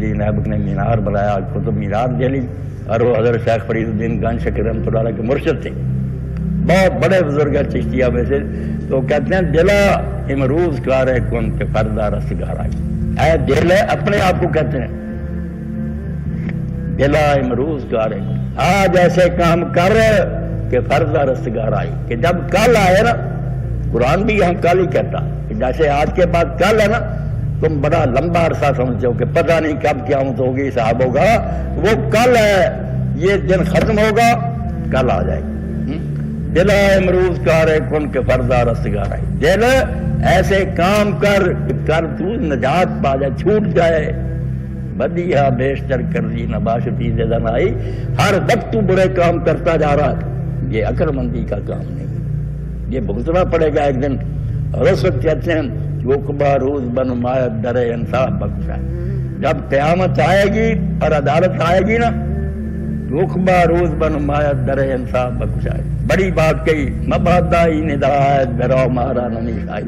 الدین ایبک نے مینار بنایا، قطب مینار دہلی، اور وہ حضرت شیخ فرید الدین گنج شکر رحمۃ اللہ علیہ کے مرشد تھے، بہت بڑے بزرگ ہیں چشتیہ میں سے. تو کہتے ہیں دلا امروز کار کن کے پردہ رستگار آئی. اے دل ہے اپنے آپ کو کہتے ہیں دلا امروز کار کن، آج ایسے کام کر کہ پردہ رستگار آئی. کہ جب کل آئے نا، قرآن بھی ہم کل ہی کہتا کہ جیسے آج کے بعد کل ہے نا، تم بڑا لمبا عرصہ سمجھتے ہو کہ پتہ نہیں کب قیامت ہوگی، حساب ہوگا، وہ کل ہے، یہ دن ختم ہوگا، کل آ جائے گی. دل امروز کار کن کے پردہ رستگار آئی. دل ایسے کام کر تو نجات پا جائے، چھوٹ جائے. بدیہا بیشتر کر دی نباشتی زدن آئی. ہر وقت تو برے کام کرتا جا رہا ہے، یہ عقلمندی کا کام نہیں، یہ بھگتنا پڑے گا ایک دن. اور اس وقت کہتے ہیں وقبہ روز بنمایت در انصاف بخشا. جب قیامت آئے گی اور عدالت آئے گی نا، وقبہ روز بنمایت در انصاف بخشا. بڑی بات کہی، مبادائی ندایت برو مارا ننی آئی.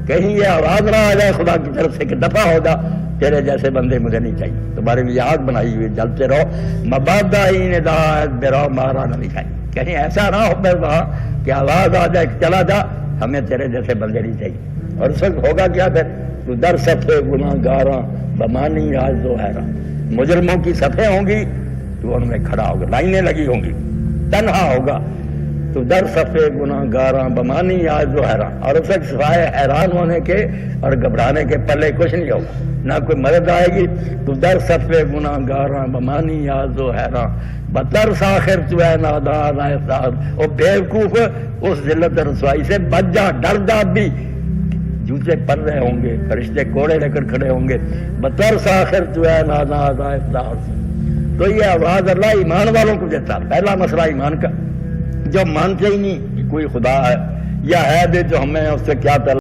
کہیں یہ آواز نہ آ جائے خدا کی طرف سے کہ دفع ہو جا، تیرے جیسے بندے مجھے نہیں چاہیے، تمہارے لیے آگ بنائی ہوئی، جلتے رہو. مبادائی ندایت برو مارا ننی آئی. کہیں ایسا نہ ہو پھر وہاں کہ آواز آ جائے کہ چلا جا، ہمیں تیرے جیسے بندے نہیں چاہیے. اور اس وقت ہوگا کیا پھر؟ تو در صفحے گناہ گاراں بمانی آج دو حیران. مجرموں کی صفحے ہوں گی تو ان میں کھڑا ہوگا، لائنیں لگی ہوں گی، تنہا ہوگا. تو در صفحے گناہ گاراں بمانی آج دو حیران. اور اس وقت سوائے حیران ہونے کے اور گھبرانے کے پلے کچھ نہیں ہوگا، نہ کوئی مدد آئے گی. تو در صفحے گناہ گاراں بمانی آج دو حیران. بطر ساخر تو اے نادان اے سعد. او بیوقوف، اس ذلت رسوائی سے بچ جا، ڈر جا. بھی جوتے پر رہے ہوں گے، فرشتے کوڑے لے کر کھڑے ہوں گے. بطر ساخر تو اے نادان اے سعد. تو یہ آواز اللہ ایمان والوں کو دیتا. پہلا مسئلہ ایمان کا، جو مانتے ہی نہیں کہ کوئی خدا ہے یا ہے دے جو ہمیں اس سے کیا تعلق.